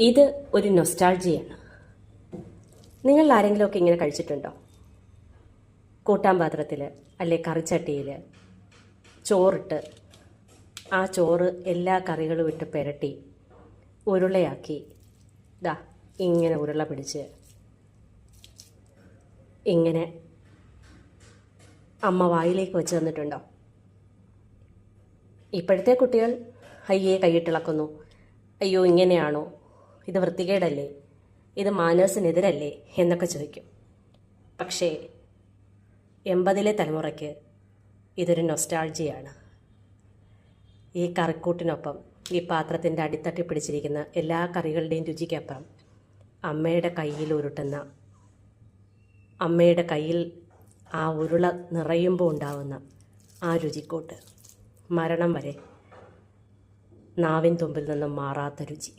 ഇത് ഒരു നൊസ്റ്റാൾജിയാണ്. നിങ്ങൾ ആരെങ്കിലുമൊക്കെ ഇങ്ങനെ കഴിച്ചിട്ടുണ്ടോ? കൂട്ടാൻ പാത്രത്തിൽ അല്ലെ കറിച്ചട്ടിയിൽ ചോറിട്ട് ആ ചോറ് എല്ലാ കറികളും ഇട്ട് പുരട്ടി ഉരുളയാക്കി ദാ ഇങ്ങനെ ഉരുള പിടിച്ച് ഇങ്ങനെ അമ്മ വായിലേക്ക് വെച്ച് തന്നിട്ടുണ്ടോ? ഇപ്പോഴത്തെ കുട്ടികൾ അയ്യേ കൈയിട്ടിളക്കുന്നു, അയ്യോ ഇങ്ങനെയാണോ, ഇത് വൃത്തികേടല്ലേ, ഇത് മാനേഴ്സിനെതിരല്ലേ എന്നൊക്കെ ചോദിക്കും. പക്ഷേ 80-ലെ തലമുറയ്ക്ക് ഇതൊരു നൊസ്റ്റാൾജിയാണ്. ഈ കറിക്കൂട്ടിനൊപ്പം ഈ പാത്രത്തിൻ്റെ അടിത്തട്ടി പിടിച്ചിരിക്കുന്ന എല്ലാ കറികളുടെയും രുചിക്കപ്പുറം അമ്മയുടെ കയ്യിൽ ഉരുട്ടുന്ന, അമ്മയുടെ കയ്യിൽ ആ ഉരുള നിറയുമ്പോൾ ഉണ്ടാവുന്ന ആ രുചിക്കൂട്ട്, മരണം വരെ നാവിൻ തുമ്പിൽ നിന്നും മാറാത്ത രുചി.